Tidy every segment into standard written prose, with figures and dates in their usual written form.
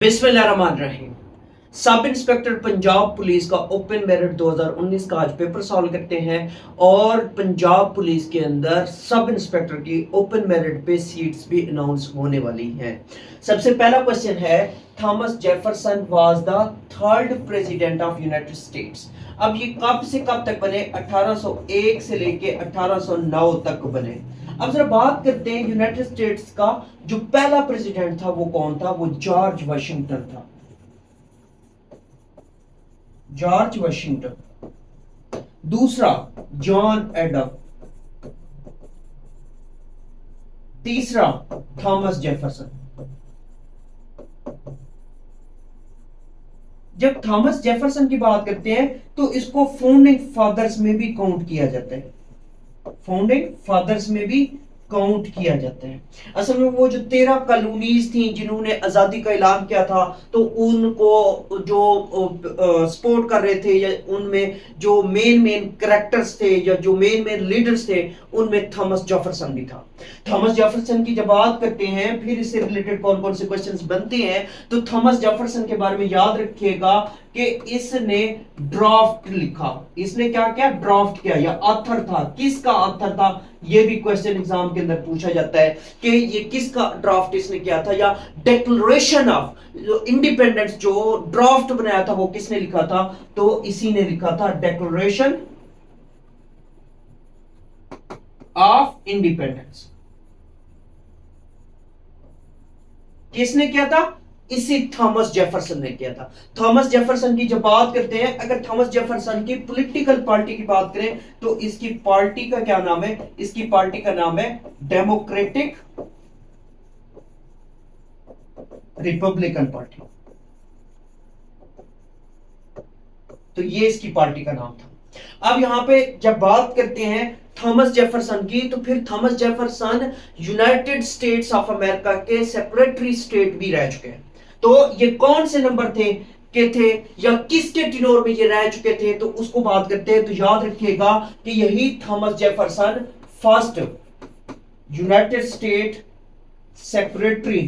बिस्मिल्लाहिर्रहमानिर्रहीम। Sub inspector Punjab police का open merit 2019 का आज पेपर सॉल्व करते हैं और पंजाब पुलिस के अंदर सब इंस्पेक्टर की ओपन मेरिट पे सीट्स भी अनाउंस होने वाली हैं। सबसे पहला क्वेश्चन है, Thomas Jefferson was the third president of United states. अब ये कब से कब तक बने? 1801 से लेके 1809 तक बने। अब जरा बात करते हैं यूनाइटेड स्टेट्स का जो पहला प्रेसिडेंट था वो कौन था? वो जॉर्ज वाशिंगटन था। George Washington. दूसरा जॉन एडम। तीसरा थॉमस जेफरसन। जब थॉमस जेफरसन की बात करते हैं तो इसको फाउंडिंग फादर्स में भी काउंट किया जाता है। फाउंडिंग फादर्स में भी काउंट किया जाता है। असल में वो जो 13 कॉलोनीज थी जिन्होंने आजादी का ऐलान किया था तो उनको जो सपोर्ट कर रहे थे या उनमें जो मेन कैरेक्टर्स थे या जो मेन लीडर्स थे उनमें थॉमस जेफरसन भी था। थॉमस जेफरसन की जब बात करते हैं फिर इससे रिलेटेड कौन कौन से क्वेश्चंस बनते हैं तो थॉमस जेफरसन के बारे में याद रखिएगा कि इसने ड्राफ्ट लिखा। इसने क्या किया? ड्राफ्ट किया या ऑथर था। किसका ऑथर था? ये भी क्वेश्चन एग्जाम के अंदर पूछा जाता है कि ये किसका ड्राफ्ट इसने किया था, या डिक्लेरेशन ऑफ इंडिपेंडेंस जो ड्राफ्ट बनाया था वो किसने लिखा था? तो इसी ने लिखा था, डिक्लेरेशन ऑफ इंडिपेंडेंस। किसने किया था? इसी थॉमस जेफरसन ने किया था। थॉमस जेफरसन की जब बात करते हैं, अगर थॉमस जेफरसन की पॉलिटिकल पार्टी की बात करें तो इसकी पार्टी का क्या नाम है? इसकी पार्टी का नाम है डेमोक्रेटिक रिपब्लिकन पार्टी। तो ये इसकी पार्टी का नाम था। अब यहां पे जब बात करते हैं थॉमस जेफरसन की तो फिर Thomas Jefferson United states of America के सेक्रेटरी स्टेट भी रह चुके हैं। तो ये कौन से नंबर थे या किसके टिनोर में ये रह चुके थे तो उसको बात करते हैं। तो याद रखिएगा कि यही Thomas Jefferson first United state secretary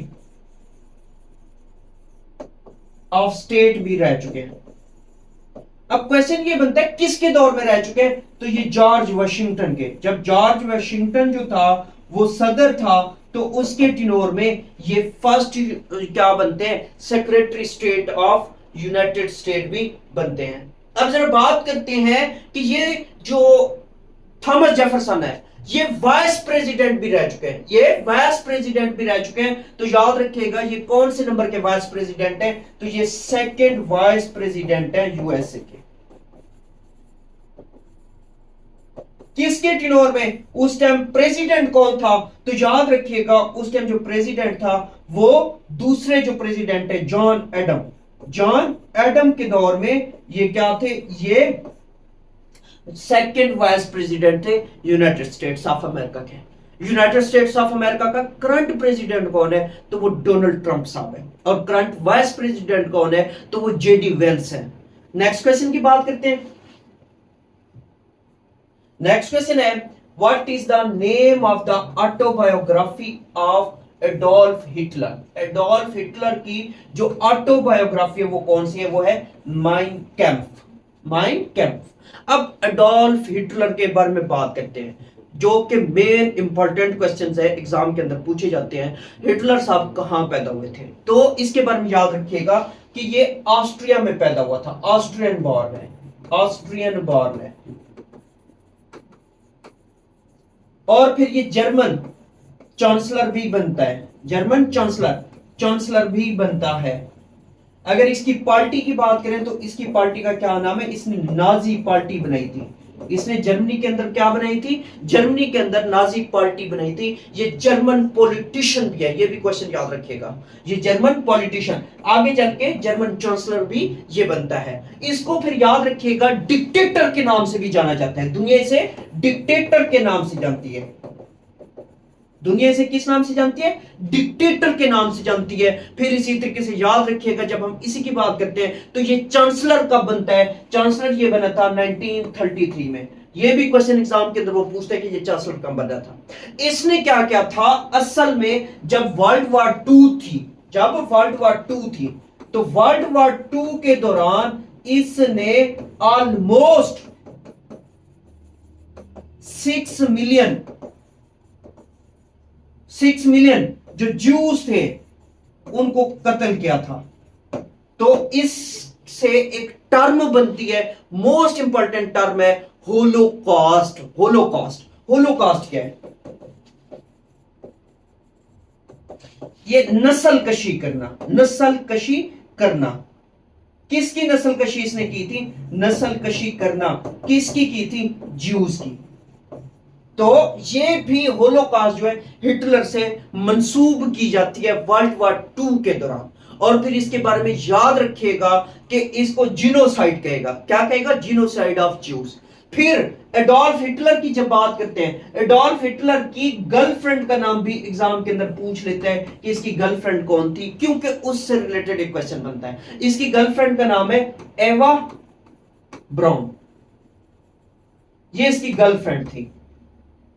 of state भी रह चुके हैं। अब क्वेश्चन ये बनता है किसके दौर में रह चुके हैं? तो ये जॉर्ज वाशिंगटन के। जब जॉर्ज वाशिंगटन जो था वो सदर था तो उसके टिनोर में ये फर्स्ट क्या बनते हैं? Secretary state of United state भी बनते हैं। अब जरा बात करते हैं कि ये जो थॉमस जेफरसन है ये वाइस प्रेसिडेंट भी रह चुके हैं। ये वाइस प्रेसिडेंट भी रह चुके हैं। तो याद रखिएगा ये कौन से नंबर के वाइस प्रेसिडेंट है? तो ये सेकंड वाइस प्रेसिडेंट है यूएसए के। किसके टिनोर में? उस टाइम प्रेसिडेंट कौन था? तो याद रखिएगा उस टाइम जो प्रेसिडेंट था वो दूसरे जो प्रेसिडेंट है जॉन एडम। जॉन एडम के दौर में ये क्या थे? ये सेकंड वाइस प्रेसिडेंट थे यूनाइटेड स्टेट्स ऑफ अमेरिका के। यूनाइटेड स्टेट्स ऑफ अमेरिका का करंट प्रेसिडेंट कौन है? तो वो डोनाल्ड ट्रंप साहब है। और करंट वाइस प्रेसिडेंट कौन है? तो वो जेडी वेंस है। नेक्स्ट क्वेश्चन की बात करते हैं। नेक्स्ट क्वेश्चन है, what is the name of the autobiography of Adolf Hitler? Adolf Hitler की जो ऑटोबायोग्राफी है वो कौन सी है? वो है माइन कैम्फ। माइन कैम्फ। अब एडोल्फ हिटलर के बारे में बात करते हैं जो कि मेन इंपॉर्टेंट क्वेश्चंस है एग्जाम के अंदर पूछे जाते हैं। हिटलर साहब कहां पैदा हुए थे? तो इसके बारे में याद रखिएगा कि ये ऑस्ट्रिया में पैदा हुआ था। ऑस्ट्रियन बॉर्न है। ऑस्ट्रियन बॉर्न है। और फिर ये जर्मन चांसलर भी बनता है। जर्मन चांसलर भी बनता है। अगर इसकी पार्टी की बात करें तो इसकी पार्टी का क्या नाम है? इसने नाजी पार्टी बनाई थी। इसने जर्मनी के अंदर क्या बनाई थी? जर्मनी के अंदर नाजी पार्टी बनाई थी। ये जर्मन पॉलिटिशियन भी है। ये भी क्वेश्चन याद रखिएगा। ये जर्मन पॉलिटिशियन आगे चल के जर्मन चांसलर भी ये बनता है। इसको फिर याद रखिएगा डिक्टेटर के नाम से भी जाना जाता है। दुनिया इसे डिक्टेटर के नाम से जानती है। दुनिया इसे किस नाम से जानती है? डिक्टेटर के नाम से जानती है। फिर इसी तरीके से याद रखिएगा जब हम इसी की बात करते हैं तो ये चांसलर कब बनता है? चांसलर ये बना था 1933 में। ये भी क्वेश्चन एग्जाम के अंदर वो पूछते हैं कि ये चांसलर कब बना था। इसने क्या किया था? असल में जब वर्ल्ड वॉर 2 थी जब वर्ल्ड वॉर 2 थी, तो वर्ल्ड वॉर 2 के दौरान इसने ऑलमोस्ट 6 मिलियन जो ज्यूस थे उनको कत्ल किया था। तो इससे एक टर्म बनती है, मोस्ट इंपॉर्टेंट टर्म है होलोकॉस्ट। होलोकॉस्ट क्या है? ये नस्ल कशी करना। किसकी नस्ल कशी इसने की थी? नस्ल कशी करना किसकी की थी? ज्यूस की। तो ये भी होलोकॉस्ट जो है हिटलर से मंसूब की जाती है वर्ल्ड वॉर 2 के दौरान। और फिर इसके बारे में याद रखिएगा कि इसको जिनोसाइड कहेगा। क्या कहेगा? Genocide of juice. फिर एडोल्फ हिटलर की जब बात करते हैं, एडोल्फ हिटलर की गर्लफ्रेंड का नाम भी एग्जाम के अंदर पूछ लेते हैं कि इसकी गर्लफ्रेंड कौन थी, क्योंकि उससे रिलेटेड एक क्वेश्चन बनता है। इसकी गर्लफ्रेंड का नाम है एवा ब्राउन, ये इसकी गर्लफ्रेंड थी।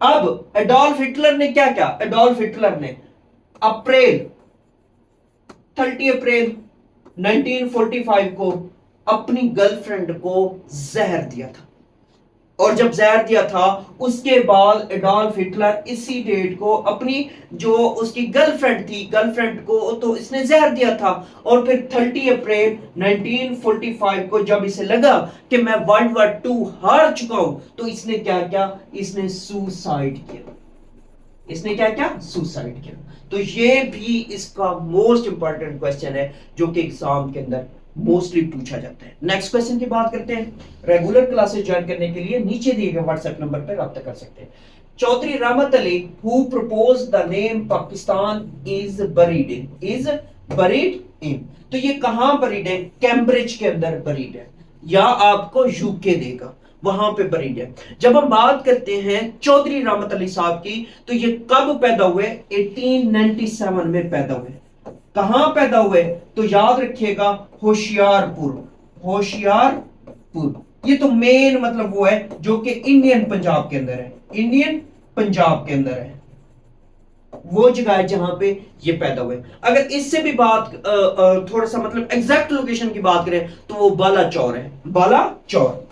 अब एडोल्फ हिटलर ने क्या किया? एडोल्फ हिटलर ने 30 अप्रैल 1945 को अपनी गर्लफ्रेंड को जहर दिया था। और जब जहर दिया था उसके बाद एडोल्फ हिटलर इसी डेट को अपनी जो उसकी गर्लफ्रेंड थी, गर्लफ्रेंड को तो इसने जहर दिया था। और फिर 30 अप्रैल 1945 को जब इसे लगा कि मैं वर्ल्ड वॉर 2 हार चुका हूं, तो इसने क्या किया? इसने सुसाइड किया। इसने क्या किया? सुसाइड किया। तो ये भी इसका मोस्ट इंपॉर्टेंट क्वेश्चन है जो कि एग्जाम के अंदर मोस्टली पूछा जाता है। नेक्स्ट क्वेश्चन की बात करते हैं। रेगुलर क्लासेस ज्वाइन करने के लिए नीचे दिए गए व्हाट्सएप नंबर पर रब्ता कर सकते हैं। चौधरी रहमत Ali who propose the name Pakistan is buried इन। तो ये कहां बरीड है? कैम्ब्रिज के अंदर बरीड है, या आपको यूके देगा, वहां पे बरीड है। जब हम बात करते हैं चौधरी रहमत अली साहब की, तो ये कब पैदा हुए? 1897 में पैदा हुए। कहां पैदा हुए? तो याद रखिएगा होशियारपुर। ये तो मेन मतलब वो है जो कि इंडियन पंजाब के अंदर है, इंडियन पंजाब के अंदर है, वो जगह है जहां पे ये पैदा हुए। अगर इससे भी बात थोड़ा सा मतलब एग्जैक्ट लोकेशन की बात करें तो वो बालाचौर है। बालाचौर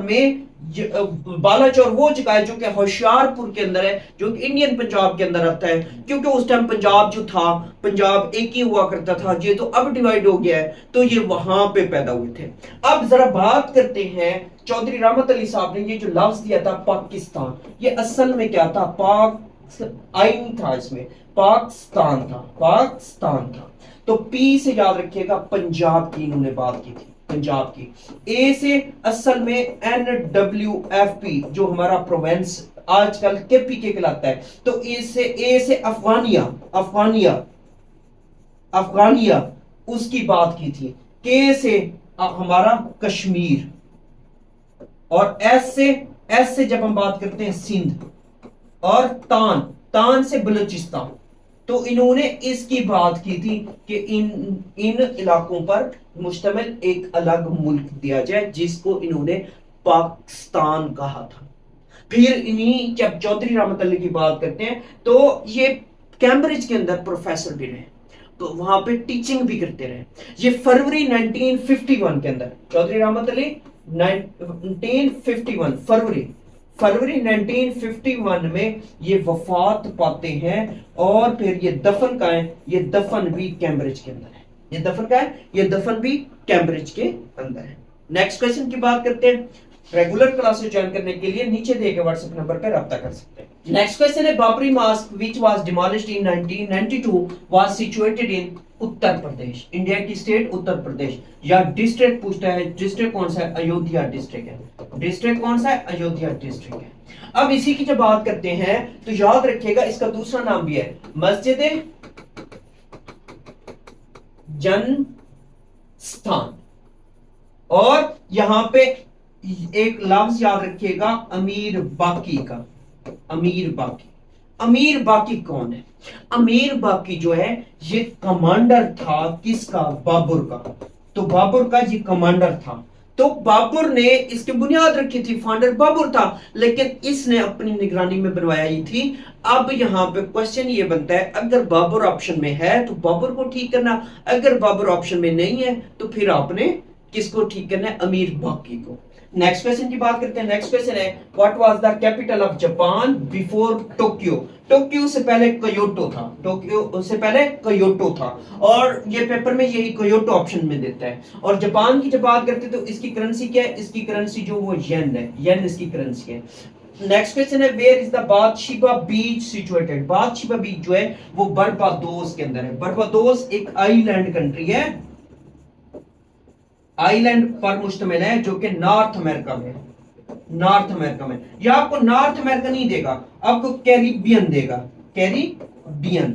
में बालाचौर वो जगह है जो कि होशियारपुर के अंदर है, जो कि इंडियन पंजाब के अंदर आता है। क्योंकि उस टाइम पंजाब जो था, पंजाब एक ही हुआ करता था, ये तो अब डिवाइड हो गया है, तो ये वहां पे पैदा हुए थे। अब जरा बात करते हैं चौधरी रहमत अली साहब ने ये जो लफ्ज दिया था पाकिस्तान, ये असल में क्या था? आइन था, इसमें पाकिस्तान था। तो पी से याद रखिएगा पंजाब की इन्होंने बात की थी, पंजाब की। ए से असल में NWFP जो हमारा प्रोविंस आजकल KPK कहलाता है, तो ए से अफगानिया उसकी बात की थी। के से हमारा कश्मीर, और एस से जब हम बात करते हैं सिंध, और तान से बलूचिस्तान। तो इन्होंने इसकी बात की थी कि इन इलाकों पर मुश्तमिल एक अलग मुल्क दिया जाए, जिसको इन्होंने पाकिस्तान कहा था। फिर इन्हीं जब चौधरी रहमत अली की बात करते हैं तो ये कैम्ब्रिज के अंदर प्रोफेसर भी रहे, तो वहां पे टीचिंग भी करते रहे। ये फरवरी 1951 के अंदर चौधरी रहमत अली 1951 फरवरी 1951 में ये वफात पाते हैं। और फिर ये दफन का है? ये दफन भी कैम्ब्रिज के अंदर है। ये दफन का है? ये दफन भी कैम्ब्रिज के अंदर है। नेक्स्ट क्वेश्चन की बात करते हैं। रेगुलर क्लासेस ज्वाइन करने के लिए नीचे दिए गए व्हाट्सएप नंबर पर रब्ता कर सकते हैं। नेक्स्ट क्वेश्चन है Babri mosque which was demolished in 1992 was situated in Uttar Pradesh. India की स्टेट उत्तर प्रदेश, या डिस्ट्रिक्ट पूछता है, डिस्ट्रिक्ट कौन सा है? अयोध्या डिस्ट्रिक्ट है। डिस्ट्रिक्ट कौन सा है? अयोध्या डिस्ट्रिक्ट है। अब इसी की जब बात करते हैं तो याद रखिएगा इसका दूसरा नाम भी है मस्जिद जन स्थान। और यहां पे एक लफ्ज याद रखिएगा अमीर बाकी का। अमीर बाकी कौन है? अमीर बाकी जो है ये कमांडर था किसका? बाबर का। तो बाबर का ये कमांडर था। तो बाबर ने इसकी बुनियाद रखी थी, फाउंडर बाबर था, लेकिन इसने अपनी निगरानी में बनवाई थी। अब यहां पे क्वेश्चन ये बनता है, अगर बाबर ऑप्शन में है तो बाबर को ठीक करना, अगर बाबर ऑप्शन में नहीं है तो फिर आपने किसको ठीक करना है, अमीर बाकी को। नेक्स्ट क्वेश्चन की बात करते हैं। नेक्स्ट क्वेश्चन है, what was the capital of Japan before Tokyo. Tokyo से पहले क्योटो था, टोक्यो से पहले क्योटो था, और ये पेपर में यही क्योटो ऑप्शन में देता है। और जापान की जब बात करते हैं तो इसकी करेंसी क्या है, इसकी करेंसी जो वो येन है, येन इसकी करेंसी है। नेक्स्ट क्वेश्चन है, where is the Bathsheba beach situated. Bathsheba beach जो है वो बरबादोस के अंदर है। बरबादोस एक आइलैंड कंट्री है, आइलैंड पर मुश्तमिल है, जो कि नॉर्थ अमेरिका में, नॉर्थ अमेरिका में। या आपको नॉर्थ अमेरिका नहीं देगा, आपको कैरिबियन देगा, कैरिबियन,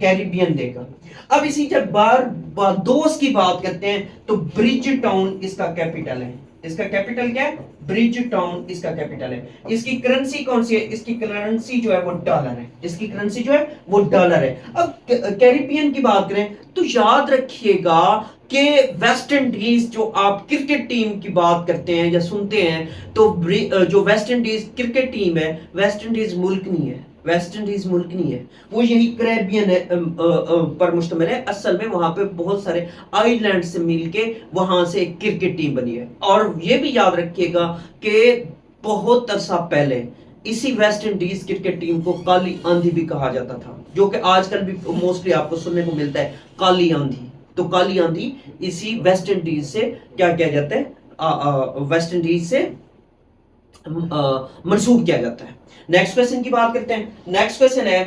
कैरिबियन देगा। अब इसी जब बारबाडोस की बात करते हैं तो ब्रिज टाउन इसका कैपिटल है। इसका कैपिटल क्या है, ब्रिज टाउन इसका कैपिटल है। इसकी करेंसी कौन सी है, इसकी करेंसी जो है वो डॉलर है, इसकी करेंसी जो है वो डॉलर है। अब कैरिबियन की बात करें तो याद रखिएगा कि वेस्ट इंडीज, जो आप क्रिकेट टीम की बात करते हैं या सुनते हैं, तो जो वेस्ट इंडीज क्रिकेट टीम है, वेस्ट इंडीज मुल्क नहीं है, वेस्ट इंडीज मुल्क नहीं है, वो यही कैरेबियन है पर मुश्तमिल है। असल में वहां पे बहुत सारे आइलैंड से मिलके वहां से एक क्रिकेट टीम बनी है। और ये भी याद रखिएगा कि बहुत अरसा पहले इसी वेस्ट इंडीज क्रिकेट टीम को काली आंधी भी कहा जाता था, जो कि आजकल भी मोस्टली आपको सुनने को मिलता है, काली आंधी। तो काली आंधी इसी वेस्ट इंडीज से क्या किया जाता है, वेस्ट इंडीज से मंसूब किया जाता है। नेक्स्ट क्वेश्चन की बात करते हैं। नेक्स्ट क्वेश्चन है,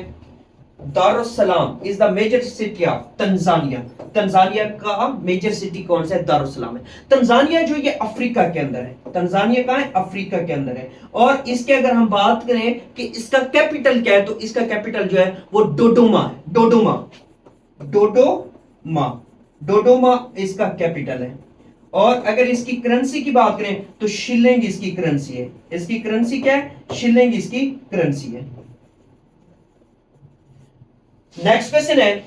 Dar es Salaam is the major city of Tanzania. Tanzania का मेजर सिटी कौन सा है, दारुस्सलाम है। तंजानिया जो ये अफ्रीका के अंदर है, तंजानिया कहां है, अफ्रीका के अंदर है। और इसके अगर हम बात करें कि इसका कैपिटल क्या है, तो इसका कैपिटल जो है वो डोडोमा है, डोडोमा, डोडोमा, डोडोमा इसका कैपिटल है। और अगर इसकी करेंसी की बात करें तो शिलिंग इसकी करेंसी है। इसकी करेंसी क्या है, शिलिंग इसकी करेंसी है। नेक्स्ट क्वेश्चन है,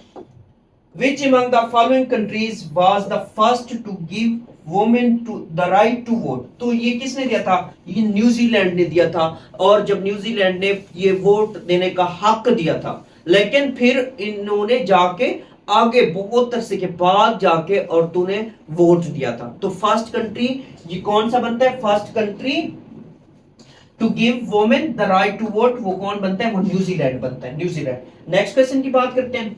which among the following countries was the first to give women to the right to vote। तो ये किसने दिया था, ये न्यूजीलैंड ने दिया था। और जब न्यूजीलैंड ने ये वोट देने का हक दिया था, लेकिन फिर इन्होंने जाके आगे बहुत अरसे के बाद जाके औरतों ने वोट दिया था। तो फर्स्ट कंट्री ये कौन सा बनता है, first country to give women the right to vote, वो कौन बनता है, वो न्यूजीलैंड बनता है, न्यूजीलैंड। नेक्स्ट क्वेश्चन की बात करते हैं।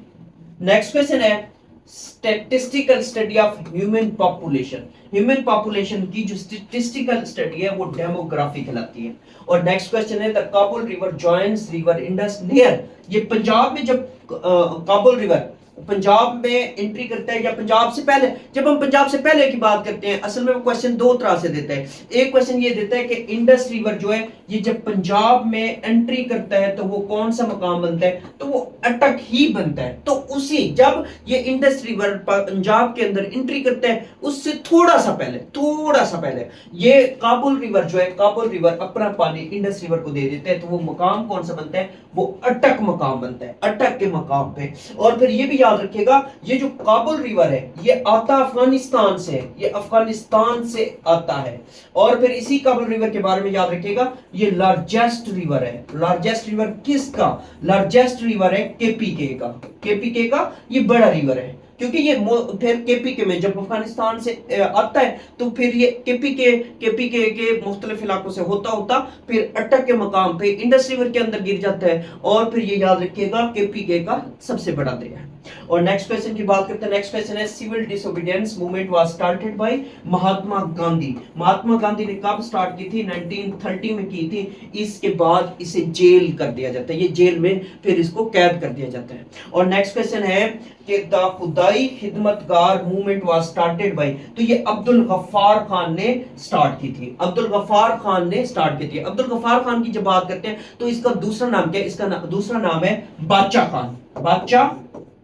नेक्स्ट क्वेश्चन है, statistical study of human population. Human population की जो स्टैटिस्टिकल स्टडी है वो डेमोग्राफी कहलाती है। और नेक्स्ट क्वेश्चन है, the Kabul river joins river Indus near. ये पंजाब में जब काबुल रिवर पंजाब में एंट्री करता है, या पंजाब से पहले, जब हम पंजाब से पहले की बात करते हैं, असल में वो क्वेश्चन दो तरह से देता है। एक क्वेश्चन ये देता है कि इंडस रिवर जो है ये जब पंजाब में एंट्री करता है तो वो कौन सा मकाम बनता है, तो वो अटक ही बनता है। तो उसी जब ये इंडस रिवर पंजाब के अंदर एंट्री करता है उससे थोड़ा सा पहले ये काबुल रिवर जो है, काबुल रिवर अपना पानी इंडस रिवर को दे देता है, तो वो मकाम कौन सा बनता है, वो अटक मकाम बनता है, अटक के मकाम पे। और फिर ये भी याद रखिएगा, ये जो काबुल रिवर है ये आता अफगानिस्तान से, ये अफगानिस्तान से आता है। और फिर इसी काबुल रिवर के बारे में याद रखिएगा, ये लार्जेस्ट रिवर है। लार्जेस्ट रिवर किसका, लार्जेस्ट रिवर है केपीके का, केपीके का ये बड़ा रिवर है, क्योंकि ये फिर केपीके में जब अफगानिस्तान से आता है तो फिर ये केपीके के मुख्तलिफ इलाकों से होता फिर अटक के मकाम पे इंडस रिवर के अंदर गिर जाता है। और फिर ये याद रखिएगा केपीके का सबसे बड़ा दरिया है। और नेक्स्ट क्वेश्चन की बात करते हैं। नेक्स्ट क्वेश्चन है, civil disobedience movement was started by Mahatma Gandhi. Mahatma Gandhi ने कब स्टार्ट की थी, 1930 में की थी। इसके बाद इसे जेल कर दिया जाता है, ये जेल में फिर इसको कैद कर दिया जाता है। और नेक्स्ट क्वेश्चन है कि द खुदाई खिदमतगार मूवमेंट वाज स्टार्टेड बाय, तो ये अब्दुल गफ्फार खान ने स्टार्ट की थी, अब्दुल गफ्फार खान ने स्टार्ट की थी। अब्दुल गफ्फार खान की जब बात करते हैं तो इसका दूसरा नाम क्या है, इसका दूसरा नाम है बादशाह खान, बादशाह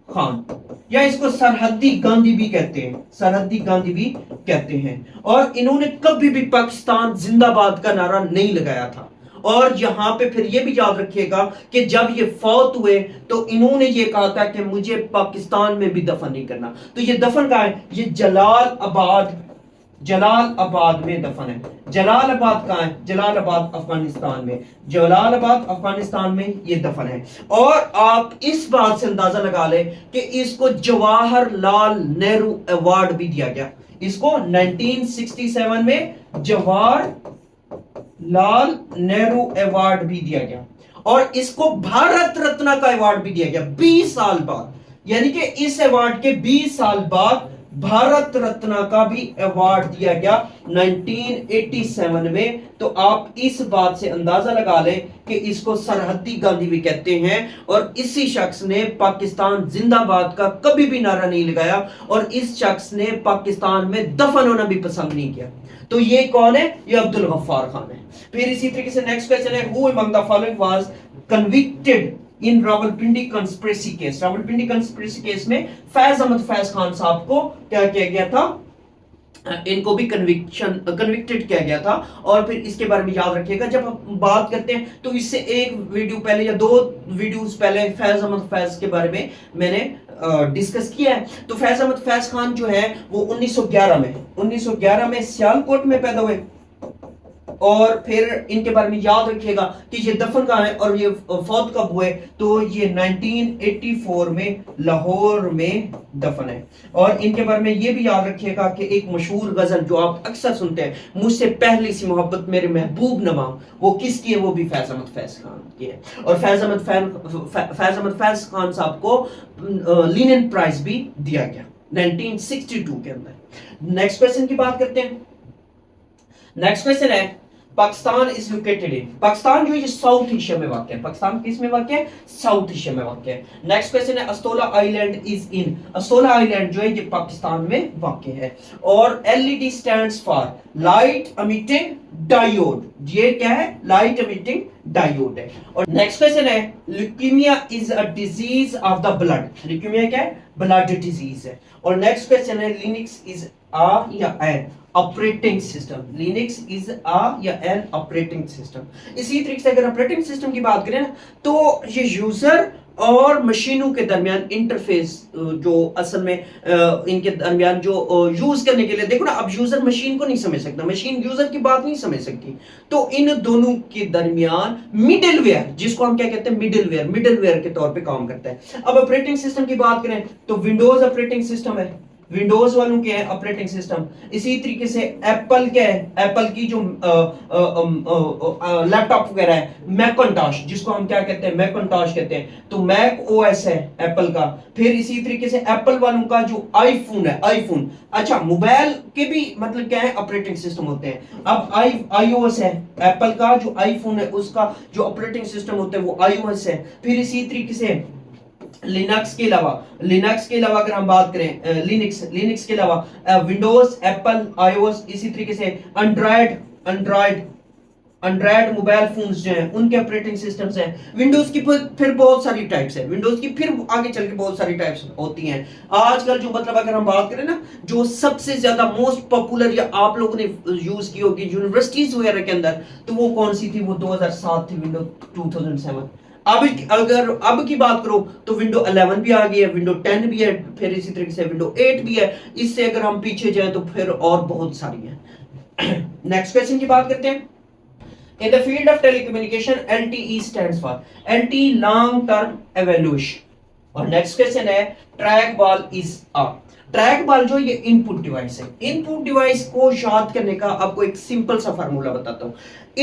खान, या इसको सरहदी गांधी भी कहते हैं, सरहदी गांधी भी कहते हैं। और इन्होंने कभी भी पाकिस्तान जिंदाबाद का नारा नहीं लगाया था। और यहां पे फिर ये भी याद रखिएगा कि जब ये फौत हुए तो इन्होंने ये कहा था कि मुझे पाकिस्तान में भी दफन नहीं करना। तो ये दफन कहां है, ये जलाल आबाद जलालाबाद में दफन है। जलालाबाद कहाँ है? जलालाबाद अफगानिस्तान में। जलालाबाद अफगानिस्तान में ये दफन है। और आप इस बात से अंदाजा लगा ले कि इसको जवाहरलाल नेहरू अवार्ड भी दिया गया। इसको 1967 में जवाहरलाल नेहरू अवार्ड भी दिया गया और इसको भारत रत्न का अवार्ड भी दिया गया 20 साल बाद। यानी कि इस अवार्ड के 20 साल बाद भारत रत्न का भी अवार्ड दिया गया 1987 में। तो आप इस बात से अंदाजा लगा लें कि इसको सरहदी गांधी भी कहते हैं। और इसी शख्स ने पाकिस्तान जिंदाबाद का कभी भी नारा नहीं लगाया और इस शख्स ने पाकिस्तान में दफन होना भी पसंद नहीं किया। तो ये कौन है? ये अब्दुल गफ्फार खान है। फिर इसी तरीके से नेक्स्ट क्वेश्चन है, who among the following was convicted in Rawalpindi conspiracy case. Rawalpindi conspiracy case में फैज अहमद फैज खान साहब को क्या किया गया था? इनको भी कन्विक्टेड किया गया था। और फिर इसके बारे में याद रखिएगा, जब हम बात करते हैं तो इससे एक वीडियो पहले या 2 वीडियोस पहले फैज अहमद फैज के बारे में मैंने डिस्कस किया है। तो फैज अहमद फैज खान जो है वो 1911 में सियालकोट में पैदा हुए। और फिर इनके बारे में याद रखिएगा कि ये दफन कहाँ है और ये फौत कब हुए? तो ये 1984 में लाहौर में दफन है। और इनके बारे में ये भी याद रखिएगा कि एक मशहूर गजल जो आप अक्सर सुनते हैं, मुझसे पहली सी मोहब्बत मेरे महबूब नवा, वो किसकी है? वो भी फैज अहमद फैज खान की है। और फैज अहमद फैज खान साहब को लिनिन प्राइज भी दिया गया 1962 के अंदर। नेक्स्ट क्वेश्चन की बात करते हैं। नेक्स्ट क्वेश्चन है, Pakistan is located in. Pakistan जो है साउथ एशिया में वाक़ है। पाकिस्तान किस में वाक़ है? साउथ एशिया में वाक़ है। नेक्स्ट क्वेश्चन है, Astola island is in. Astola island जो है ये पाकिस्तान में वाक़ है। और LED stands for light emitting diode. ये क्या है? लाइट एमिटिंग डायोड है। और नेक्स्ट क्वेश्चन है, leukaemia is a disease of the blood. ल्यूकीमिया क्या है? ब्लड डिजीज है। और नेक्स्ट क्वेश्चन है, लिनक्स इज आ या an operating system. Linux is a या एन ऑपरेटिंग सिस्टम। इसी तरीके से अगर ऑपरेटिंग सिस्टम की बात करें ना, तो ये यूजर और मशीनों के दरमियान इंटरफेस जो असल में इनके दरमियान जो यूज करने के लिए, देखो ना, अब यूजर मशीन को नहीं समझ सकता, मशीन यूजर की बात नहीं समझ सकती, तो इन दोनों के दरमियान मिडिलवेयर, जिसको हम क्या कहते हैं? मिडिलवेयर के तौर पे काम करता है। अब ऑपरेटिंग सिस्टम की बात करें तो विंडोज ऑपरेटिंग सिस्टम है, विंडोज वालों के है ऑपरेटिंग सिस्टम। इसी तरीके से एप्पल क्या है? एप्पल की जो लैपटॉप वगैरह है, मैकिंटॉश, जिसको हम क्या कहते हैं? मैकिंटॉश कहते हैं। तो मैक ओएस है एप्पल का। फिर इसी तरीके से एप्पल वालों का जो आईफोन है, आईफोन, अच्छा, मोबाइल के भी मतलब क्या है? ऑपरेटिंग सिस्टम होते हैं। अब आईओएस है एप्पल का, जो आईफोन है उसका जो ऑपरेटिंग सिस्टम होता है वो आईओएस है। फिर इसी तरीके से लिनक्स के अलावा अगर हम बात करें लिनक्स के अलावा विंडोज, एप्पल, आईओएस, इसी तरीके से एंड्रॉयड मोबाइल फोन्स जो हैं उनके ऑपरेटिंग सिस्टम्स हैं। विंडोज की फिर बहुत सारी टाइप्स है, विंडोज की फिर आगे चल के बहुत सारी टाइप्स होती हैं। आजकल जो मतलब अगर हम बात करें ना, जो सबसे ज्यादा मोस्ट पॉपुलर या आप लोगों ने यूज की होगी यूनिवर्सिटीज वगैरह के अंदर, तो वो कौन सी थी? वो 2007 थी, विंडो 2007। अब की बात करो तो विंडो 11 भी आ गई है, विंडो 10 भी है, फिर इसी तरीके से विंडो 8 भी है। इससे अगर हम पीछे जाएं तो फिर और बहुत सारी हैं। नेक्स्ट क्वेश्चन की बात करते हैं। In the field of telecommunication LTE stands for LTE long term evaluation. और नेक्स्ट क्वेश्चन है, track ball is a. Track ball जो ये इनपुट डिवाइस है। इनपुट डिवाइस को याद करने का आपको एक सिंपल सा फार्मूला बताता हूं।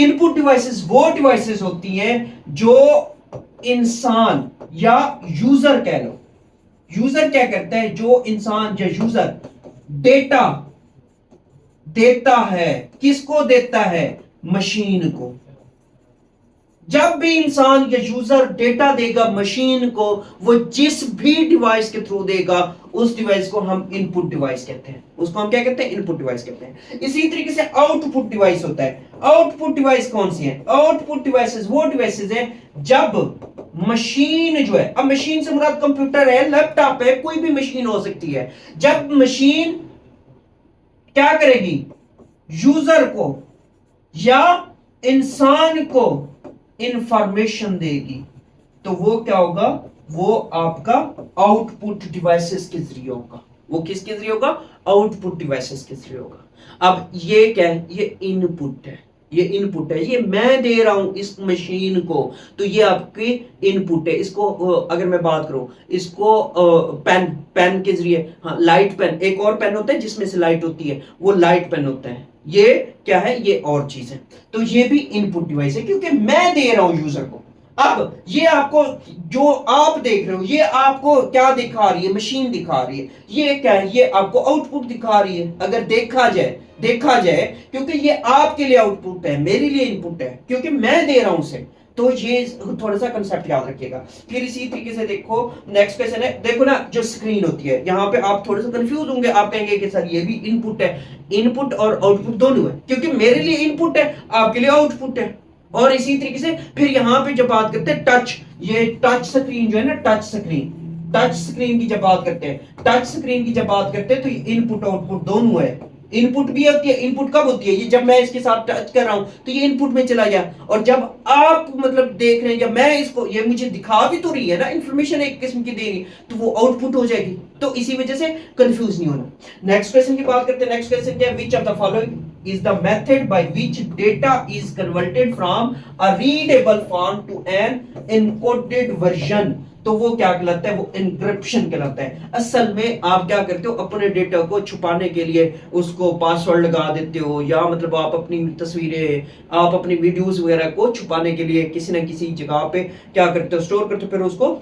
इनपुट डिवाइसेस वो डिवाइसेस होती हैं जो इंसान या यूजर कह लो, यूजर क्या करता है? जो इंसान या यूजर डेटा देता है, किसको देता है? मशीन को। जब भी इंसान या यूजर डेटा देगा मशीन को, वो जिस भी डिवाइस के थ्रू देगा उस डिवाइस को हम इनपुट डिवाइस कहते हैं। उसको हम क्या कहते हैं? इनपुट डिवाइस कहते हैं। इसी तरीके से आउटपुट डिवाइस होता है। आउटपुट डिवाइस कौन सी है? आउटपुट डिवाइसेस वो डिवाइसेस हैं जब मशीन जो है, अब मशीन से मुराद कंप्यूटर है, लैपटॉप है, कोई भी मशीन हो सकती है। जब मशीन क्या करेगी? यूजर को या इंसान को इंफॉर्मेशन देगी, तो वो क्या होगा? वो आपका आउटपुट डिवाइसेस के जरिए होगा। वो किसके जरिए होगा, आउटपुट डिवाइसेस के जरिए होगा। अब ये क्या है, ये इनपुट है, ये इनपुट है, ये मैं दे रहा हूं इस मशीन को, तो ये आपकी इनपुट है। इसको अगर मैं बात करूं, इसको पेन, पेन के जरिए, हाँ लाइट पेन, एक और पेन होता है जिसमें से लाइट होती है, वो लाइट पेन होता है। ये क्या है, ये और चीज है। तो ये भी इनपुट डिवाइस है क्योंकि मैं दे रहा हूं यूजर को। अब ये आपको जो आप देख रहे हो, ये आपको क्या दिखा रही है, मशीन दिखा रही है। ये क्या है, ये आपको आउटपुट दिखा रही है। अगर देखा जाए क्योंकि ये आपके लिए आउटपुट है, मेरे लिए इनपुट है, क्योंकि मैं दे रहा हूं उसे। तो ये थोड़ा सा कंसेप्ट याद रखिएगा। फिर इसी तरीके से देखो, नेक्स्ट क्वेश्चन है, देखो ना जो स्क्रीन होती है, यहाँ पे आप थोड़े से कंफ्यूज होंगे, आप कहेंगे कि सर ये भी इनपुट है। इनपुट और आउटपुट दोनों है, क्योंकि मेरे लिए इनपुट है, आपके लिए आउटपुट है। और इसी तरीके से फिर यहां पे जब बात करते हैं टच, ये टच स्क्रीन जो है ना, टच स्क्रीन की जब बात करते हैं, टच स्क्रीन की जब बात करते हैं, तो ये इनपुट आउटपुट दोनों है। इनपुट भी होती है, इनपुट कब होती है, ये जब मैं इसके साथ टच कर रहा हूं तो ये इनपुट में चला गया। और जब आप मतलब देख रहे हैं, जब मैं इसको, ये मुझे दिखा भी तो रही है ना, इंफॉर्मेशन एक किस्म की दे रही, तो वो आउटपुट हो जाएगी। तो इसी वजह से कंफ्यूज नहीं होना। नेक्स्ट क्वेश्चन की बात करते हैं। नेक्स्ट क्वेश्चन क्या है, which of the following is the method by which data is converted from a readable form to an encoded version। तो वो क्या कहलाता है, वो इंक्रिप्शन कहलाता है। असल में आप क्या करते हो, अपने डेटा को छुपाने के लिए उसको पासवर्ड लगा देते हो, या मतलब आप अपनी तस्वीरें, आप अपनी वीडियोस वगैरह को छुपाने के लिए किसी ना किसी जगह पे क्या करते हो, स्टोर करते हो, फिर उसको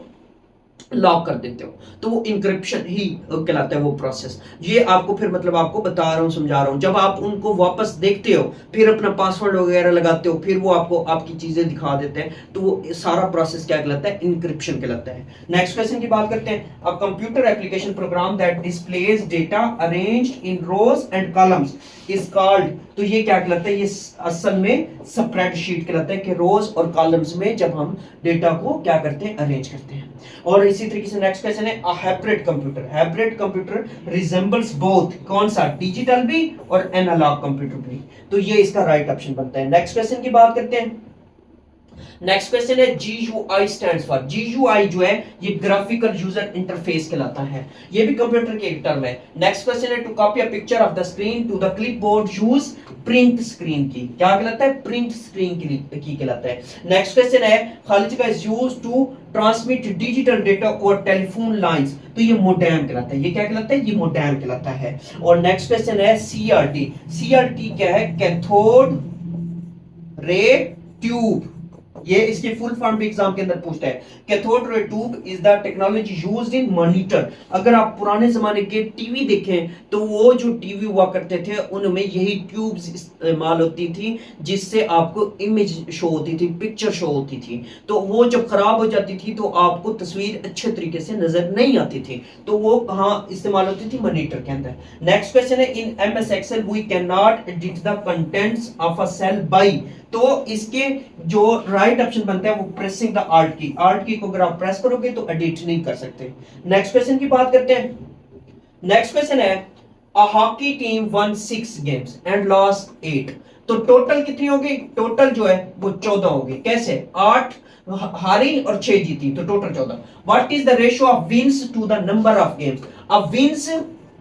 लॉक कर देते हो। तो वो इंक्रिप्शन ही कहलाता है वो प्रोसेस। ये आपको फिर मतलब आपको बता रहा हूं, समझा रहा हूं। जब आप उनको वापस देखते हो, फिर अपना पासवर्ड वगैरह लगाते हो, फिर वो आपको आपकी चीजें दिखा देते हैं, तो वो सारा प्रोसेस क्या कहलाता है, इंक्रिप्शन कहलाता है। नेक्स्ट क्वेश्चन की बात करते हैं। A computer application program that displays data arranged in rows and columns is called. तो ये क्या कहलाता है, ये असल में स्प्रेडशीट कहलाता है, कि रोज और कॉलम्स में जब हम डेटा को क्या करते हैं, अरेंज करते हैं। और इसी तरीके से नेक्स्ट क्वेश्चन है, hybrid computer. Hybrid computer resembles both, कौन सा, डिजिटल भी और एनालॉग कंप्यूटर भी। तो ये इसका राइट ऑप्शन बनता है। नेक्स्ट क्वेश्चन की बात करते हैं। नेक्स्ट क्वेश्चन है, GUI स्टैंड्स फॉर। GUI जो है ये ग्राफिकल यूजर इंटरफेस कहलाता है, ये भी कंप्यूटर के एक टर्म है। नेक्स्ट क्वेश्चन है, to copy a picture of the screen to the clipboard use print screen की। क्या कहलाता है, प्रिंट स्क्रीन की कहलाता है। नेक्स्ट क्वेश्चन है, खालिज का is used to transmit digital data over telephone lines. तो ये मोडेम कहलाता है, ये क्या कहलाता है, ये मोडेम कहलाता है। और नेक्स्ट क्वेश्चन है, CRT। CRT क्या है, कैथोड रे ट्यूब। ये इसके फुल फॉर्म भी एग्जाम के अंदर पूछता है। Cathode ray tube is the technology used in monitor. अगर आप पुराने जमाने के टीवी देखें, तो वो जो टीवी हुआ करते थे उनमें यही ट्यूब्स इस्तेमाल होती थी, जिससे आपको इमेज शो होती थी, पिक्चर शो होती थी। तो वो जब खराब हो जाती थी तो आपको तस्वीर अच्छे तरीके से नजर नहीं आती थी, तो वो कहाँ इस्तेमाल होती थी, मॉनिटर के अंदर। नेक्स्ट क्वेश्चन है, in MS Excel we can not edit the contents of a cell by. तो इसके जो राइट ऑप्शन बनता है वो प्रेसिंग द Alt की को अगर आप प्रेस करोगे तो एडिट नहीं कर सकते। नेक्स्ट क्वेश्चन की बात करते हैं। नेक्स्ट क्वेश्चन है, a hockey team one 6 games and lost 8। तो टोटल कितनी होगी, टोटल जो है वो 14 होगी। कैसे, 8 हारी और 6 जीती, तो total 14। What is the ratio of wins to the number of games. अब wins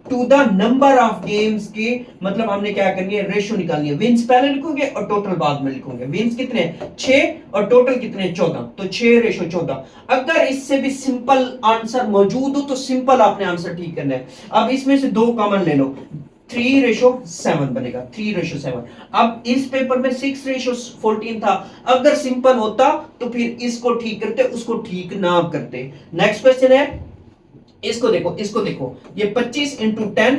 to the number of games के मतलब हमने क्या करनी है, रेशियो निकालनी है। विन्स पहले लिखोगे और टोटल बाद में लिखोगे। विन्स कितने, 6 और टोटल कितने, 14। तो 6 रेशियो 14। अगर इससे भी सिंपल आंसर मौजूद हो तो सिंपल आपने आंसर ठीक करना है। अब इसमें से 2 कॉमन ले लो, 3:7 बनेगा, 3:7। अब इस पेपर में 6:14 था। अगर सिंपल होता तो फिर इसको ठीक करते, उसको ठीक ना करते। नेक्स्ट क्वेश्चन है, इसको देखो, ये 25 × 10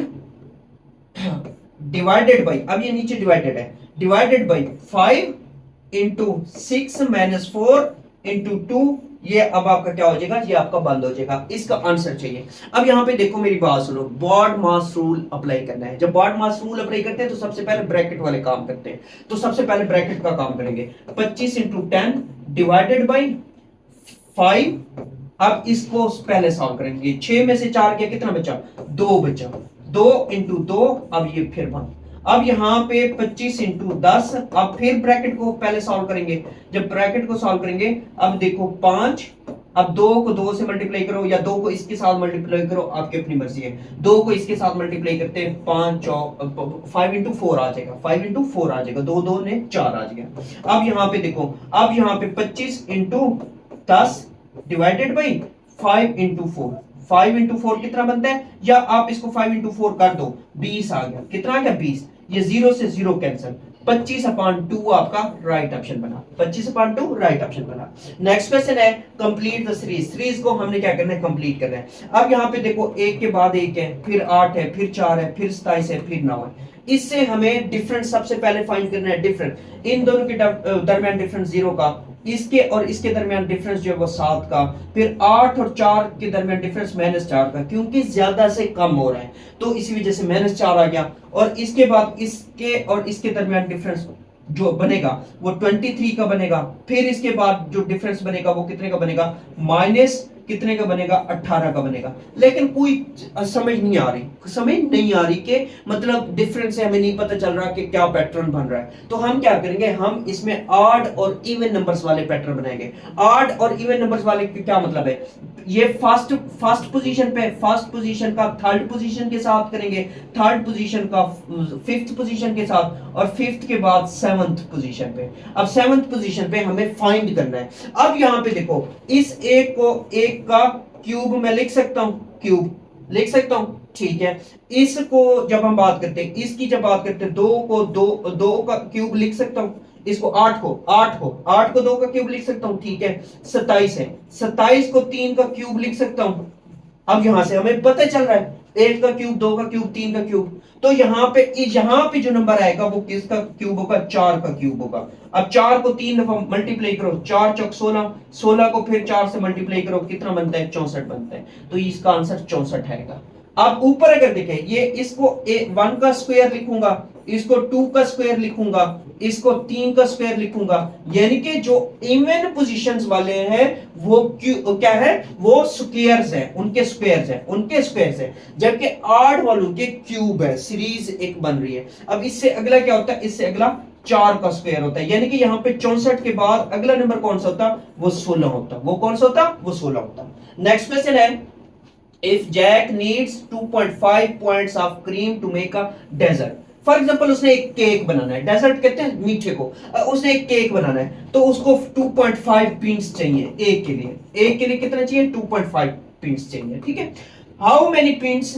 डिवाइडेड बाई, अब ये नीचे डिवाइडेड है, डिवाइडेड बाई 5 × 6 - 4 × 2। ये अब आपका क्या हो जाएगा, ये आपका बंद हो जाएगा। इसका आंसर चाहिए। अब यहां पे देखो, मेरी बात सुनो, बॉड मास रूल अप्लाई करना है। जब बॉड मास रूल अप्लाई करते हैं तो सबसे पहले ब्रैकेट वाले काम करते हैं, तो सबसे पहले ब्रैकेट का काम करेंगे। 25 × 10 डिवाइडेड बाई 5। अब इसको पहले सॉल्व करेंगे। 6 में से 4 गया, कितना बचा, 2 बचा। 2 × 2, अब ये फिर बंद। अब यहां पे 25 × 10, अब फिर ब्रैकेट को पहले सॉल्व करेंगे। जब ब्रैकेट को सॉल्व करेंगे, अब देखो 5 अब 2 को 2 से मल्टीप्लाई करो या 2 को इसके साथ मल्टीप्लाई करो, आपकी अपनी मर्जी है। 2 को इसके साथ मल्टीप्लाई करते हैं 5 इंटू 4 आ जाएगा, 5 इंटू 4 आ जाएगा, 2 2 ने 4 आ जाएगा। अब यहाँ पे देखो, अब यहाँ पे 25 into 10 divided by 5 into 4, 5 into 4 कितना बनता है, या आप इसको 5 इंटू 4 कर दो, 20 आ गया। कितना आ गया 20, ये 0 से 0 कैंसिल, 25/2 आपका राइट ऑप्शन बना, 25/2 राइट ऑप्शन बना। नेक्स्ट क्वेश्चन है कंप्लीट द सीरीज, सीरीज को हमने क्या करना है, कंप्लीट करना है। अब यहाँ पे देखो एक के बाद एक है, फिर 8 है, फिर 4 है, फिर 27 है, फिर 9 है। इससे हमें डिफरेंस सबसे पहले फाइंड करना है, डिफरेंस इन दोनों के दरमियान डिफरेंस 0 का, इसके और इसके दरमियान डिफरेंस जो है वो 7 का, फिर 8 और 4 के दरमियान डिफरेंस -4 का, क्योंकि ज्यादा से कम हो रहा है तो इसी वजह से -4 आ गया। और इसके बाद इसके और इसके दरमियान डिफरेंस जो बनेगा वो 23 का बनेगा, फिर इसके बाद जो डिफरेंस बनेगा वो कितने का बनेगा, माइनस कितने का बनेगा, 18 का बनेगा। लेकिन कोई समझ नहीं आ रही कि मतलब डिफरेंस से हमें नहीं पता चल रहा कि क्या पैटर्न बन रहा है। तो हम क्या करेंगे, हम इसमें ऑड और इवन नंबर्स वाले पैटर्न बनाएंगे। ऑड और इवन नंबर्स वाले का क्या मतलब है, ये फर्स्ट पोजीशन पे, फर्स्ट पोजीशन का थर्ड पोजीशन के साथ करेंगे, थर्ड पोजीशन का फिफ्थ पोजीशन के साथ, और फिफ्थ के बाद सेवंथ पोजीशन पे। अब सेवंथ पोजीशन पे हमें फाइंड करना है। अब यहाँ पे देखो, इस एक को एक का क्यूब में लिख सकता हूं, क्यूब लिख सकता हूं, ठीक है। इसको जब हम बात करते हैं, इसकी जब बात करते हैं, 2 को 2 का क्यूब लिख सकता हूं, इसको 8 को 2 का क्यूब लिख सकता हूं, ठीक है। 27 है, 27 को 3 का क्यूब लिख सकता हूं। अब यहां से हमें पता चल रहा है 1 का क्यूब, 2 का क्यूब, 3 का क्यूब, तो यहाँ पे जो नंबर आएगा वो किसका क्यूब होगा, 4 का क्यूब होगा। अब 4 को 3 दफा मल्टीप्लाई करो, 4 चौक 16, 16 को फिर 4 से मल्टीप्लाई करो, कितना बनता है, 64 बनता है। तो इसका आंसर 64 आएगा। अब ऊपर अगर देखें, ये इसको 1 का स्क्वायर लिखूंगा, इसको 2 का स्क्वायर लिखूंगा, इसको 3 का स्क्वायर लिखूंगा, यानी कि जो इवन पोजीशंस वाले हैं वो क्या है, वो स्क्वायर्स हैं, उनके स्क्वायर्स हैं, जबकि ऑड वालों के क्यूब है। सीरीज एक बन रही है। अब इससे अगला क्या होता है, इससे अगला 4 का स्क्वायर होता है, यानी कि यहाँ पे 64 के बाद अगला नंबर कौन सा होता, वो 16 होता। वो कौन सा होता, वो 16 होता। नेक्स्ट क्वेश्चन है, if Jack needs 2.5 points of cream to make a dessert, for example उसने एक केक बनाना है, डेजर्ट कहते हैं मीठे को, उसने एक केक बनाना है, तो उसको 2.5 पिंस चाहिए एक के लिए कितना चाहिए, 2.5 पिंस चाहिए, ठीक है। How many pins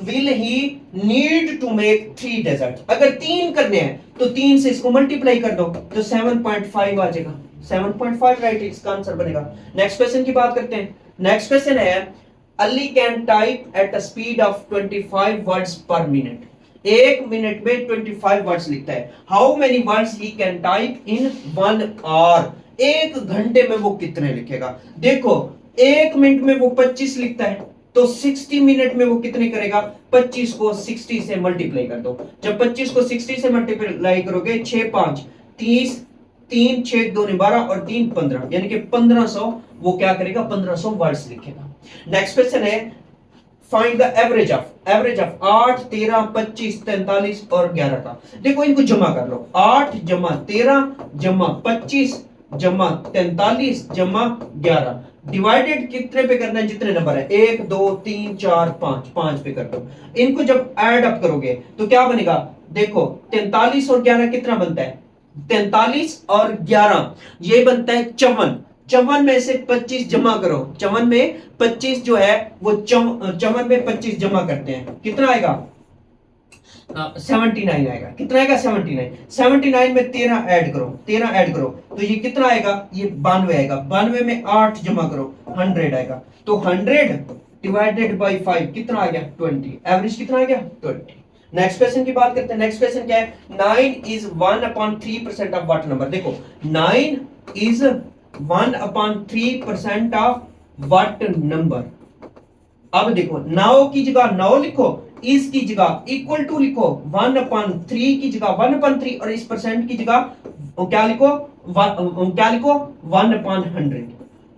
will he need to make 3 dessert, अगर 3 करने हैं तो 3 से इसको मल्टीप्लाई कर दो तो 7.5 आ जाएगा, 7.5 राइट, इसका आंसर बनेगा। नेक्स्ट क्वेश्चन की बात करते हैं। नेक्स्ट क्वेश्चन है, Ali can type at a speed of 25 words per minute, 1 minute में 25 वर्ड्स लिखता है। How many words he can type in 1 hour, 1 घंटे में वो कितने लिखेगा। देखो 1 मिनट में वो 25 लिखता है, तो 60 मिनट में वो कितने करेगा, 25 को 60 से मल्टीप्लाई कर दो। जब 25 को 60 से मल्टीप्लाई करोगे, 6 5 30, 3 6 2 12 और 3 15, यानी कि 1500 वो क्या करेगा, 1500 वर्ड्स लिखेगा। नेक्स्ट क्वेश्चन है, फाइंड द एवरेज ऑफ 8 13 25 43 और 11 का। देखो इनको जमा कर लो, 8 जमा 13 जमा 25 जमा 43 जमा 11, डिवाइडेड कितने पे करना है, जितने नंबर है, 1 2 3 4 5 पे कर दो। इनको जब ऐड अप करोगे तो क्या बनेगा, देखो 43 और 11 कितना बनता है, 43 और 11 ये बनता है 54। 54 में से 25 जमा करो, 54 में 25 जो है वो 54 में 25 जमा करते हैं, कितना आएगा, 79 आएगा। कितना आएगा, 79। 79 में 13 ऐड करो तो ये कितना आएगा, ये 92 आएगा। 92 में 8 जमा करो, 100 आएगा। तो 100 डिवाइडेड बाई 5 कितना आ गया, 20। एवरेज कितना आ गया, 20। नेक्स्ट क्वेश्चन की बात करते हैं। नेक्स्ट क्वेश्चन क्या है, 9 इज 1/3% ऑफ व्हाट नंबर। देखो 9 इज 1/3% ऑफ व्हाट नंबर। अब देखो 9 की जगह 9 लिखो, इसकी जगह इक्वल टू लिखो, 1/3 की जगह 1/3 और इस परसेंट की जगह क्या लिखो 1/100।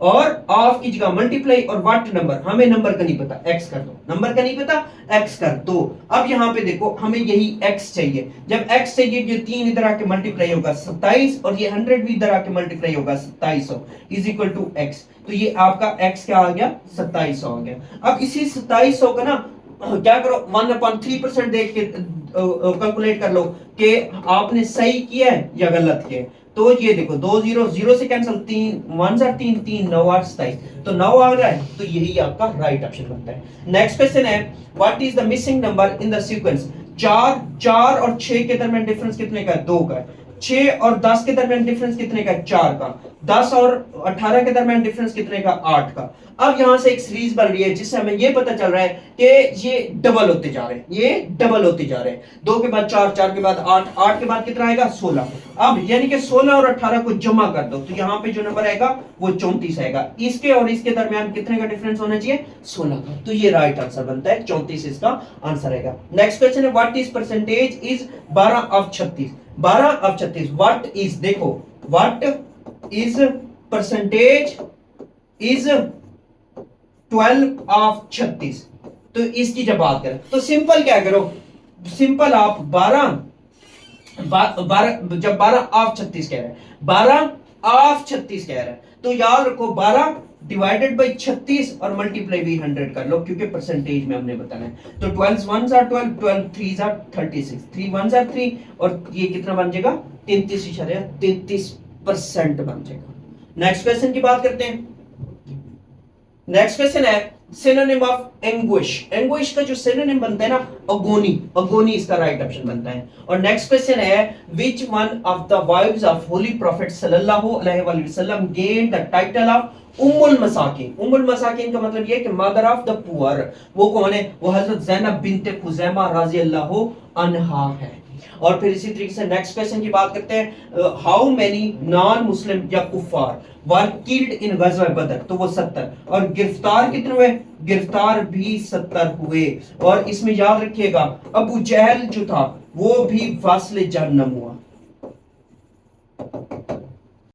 और ऑफ की जगह मल्टीप्लाई और व्हाट नंबर, हमें नंबर का नहीं पता, एक्स कर दो, नंबर का नहीं पता, एक्स कर दो। अब यहां पे देखो हमें यही एक्स चाहिए, जब एक्स चाहिए ये 3 इधर आके मल्टीप्लाई होगा 27 और ये 100 भी इधर आके मल्टीप्लाई होगा 2700 इज इक्वल टू एक्स। तो ये आपका एक्स क्या आ गया 2700 आ गया। अब इसी 2700 का ना क्या करो 1/3% देख के कैलकुलेट कर लो कि आपने सही किया है या गलत किया है। तो ये देखो 2 0 0 से कैंसिल, 3 1 जा 3 3 9 8 27, तो 9 आ रहा है, तो यही आपका राइट ऑप्शन बनता है। नेक्स्ट क्वेश्चन है what is the missing number in the sequence. 4 और 6 के दरमियान डिफरेंस कितने का है, 2 का है। 6 और 10 के दरमियान डिफरेंस कितने का है, 4 का। 10 और 18 के दरमियान डिफरेंस कितने का, 8 का। अब यहां से एक सीरीज बन रही है जिससे हमें यह पता चल रहा है कि ये डबल होते जा रहे हैं, ये डबल होते जा रहे हैं। 2 के बाद 4, 4 के बाद 8, 8 के बाद कितना आएगा 16। अब यानी कि 16 और 18 को जमा कर दो तो यहां पे जो नंबर आएगा वो 34 आएगा। इसके और इसके दरमियान कितने का डिफरेंस होना चाहिए, 16 का। तो ये राइट आंसर बनता है, 34 इसका आंसर आएगा। नेक्स्ट क्वेश्चन है what is percentage is 12 of 36। 12 of 36 what is, देखो what is percentage is 12 of 36। तो इसकी जब बात करें तो सिंपल क्या करो, सिंपल आप 12 जब 12 ऑफ 36 कह रहे हैं, 12 ऑफ 36 कह रहे हैं, तो याद रखो 12 डिवाइडेड बाई 36 और मल्टीप्लाई भी 100 कर लो क्योंकि परसेंटेज में हमने बताना है। तो 12 1s are 12, 12 3s are 36, 3 1s are 3 और ये कितना बन जाएगा 33.33% बन जाएगा। नेक्स्ट क्वेश्चन की बात करते हैं। नेक्स्ट क्वेश्चन है सिनोनिम ऑफ एंग्विश। एंग्विश का जो सिनोनिम बनता है ना अगोनी, अगोनी इसका राइट ऑप्शन बनता है। और नेक्स्ट क्वेश्चन है which one of the wives of holy prophet सल्लल्लाहु अलैहि वसल्लम गेन द टाइटल ऑफ उम्मुल मसाकिन। उम्मुल मसाकिन का मतलब ये है कि मदर ऑफ द पुअर। वो कौन है, वो हजरत ज़ैनब बिन्ते खुज़ैमा रज़ी अल्लाहु अन्हा है। और फिर इसी तरीके से नेक्स्ट क्वेश्चन की बात करते हैं हाउ मेनी नॉन मुस्लिम या कुफार वर किल्ड इन गज़वा बदर। तो वो 70। और गिरफ्तार कितने हुए, गिरफ्तार भी 70 हुए। और इसमें याद रखिएगा अबू जहल जो था वो भी वास्ले जहन्नम हुआ।